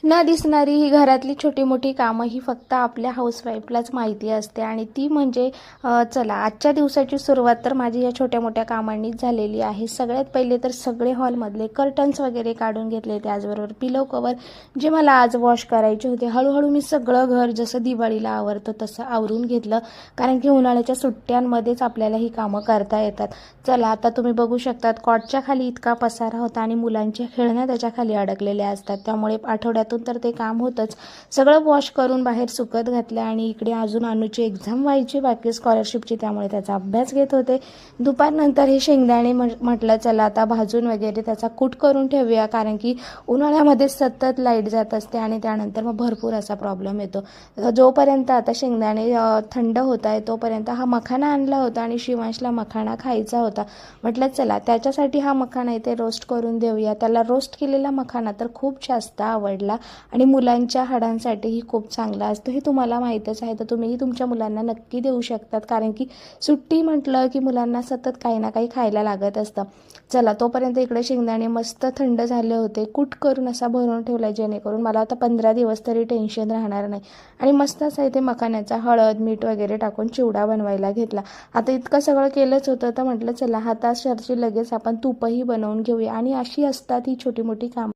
न दिसणारी ही घरातली छोटी मोठी कामं ही फक्त आपल्या हाऊसवाईफलाच माहिती असते आणि ती म्हणजे चला आजच्या दिवसाची सुरुवात तर माझी या छोट्या मोठ्या कामांनीच झालेली आहे। सगळ्यात पहिले तर सगळे हॉलमधले कर्टन्स वगैरे काढून घेतले, त्याचबरोबर पिलो कवर जे मला आज वॉश करायचे होते। हळूहळू मी सगळं घर जसं दिवाळीला आवरतं तसं आवरून घेतलं, कारण की उन्हाळ्याच्या सुट्ट्यांमध्येच आपल्याला ही कामं करता येतात। चला आता तुम्ही बघू शकतात कॉटच्या खाली इतका पसारा होता आणि मुलांच्या खेळण्या त्याच्या खाली अडकलेल्या असतात, त्यामुळे आठवड्यातून तर ते काम होतंच। सगळं वॉश करून बाहेर सुकत घातलं आणि इकडे अजून अनुची एक्झाम व्हायची बाकी स्कॉलरशिपची, त्यामुळे त्याचा अभ्यास घेत होते। दुपारनंतर हे शेंगदाणे म्हटलं चला आता भाजून वगैरे त्याचा कूट करून ठेवूया, कारण की उन्हाळ्यामध्ये सतत लाईट जात असते आणि त्यानंतर मग भरपूर असा प्रॉब्लेम येतो। जोपर्यंत आता शेंगदाणे थंड होत आहे तोपर्यंत हा मखाना आणला होता आणि शिवांशला मखाना खायचा होता। म्हटलं चला त्याच्यासाठी हा मखाना इथे रोस्ट करून देऊया। त्याला रोस्ट केलेला मखाना तर खूप जास्त आवडला आणि मुलांच्या हाडांसाठीही खूप चांगला असतो, हे तुम्हाला माहीतच आहे। तर तुम्हीही तुमच्या मुलांना नक्की देऊ शकतात, कारण की सुट्टी म्हटलं की मुलांना सतत काही ना काही खायला लागत असतं। चला तोपर्यंत इकडे शेंगदाणे मस्त थंड झाले होते, कूट करून असा भरून ठेवला जेणेकरून मला आता 15 दिवस तरी टेन्शन राहणार नाही। आणि मस्त असा इथे मखाण्याचा हळद मीठ वगैरे टाकून चिवडा बनवायला घेतला। आता इतकं सगळं केलंच होतं तर म्हटलं चला हाताशरची लगेच आपण तूपही बनवून घेऊया, आणि अशी असतात ही छोटी मोठी कामं।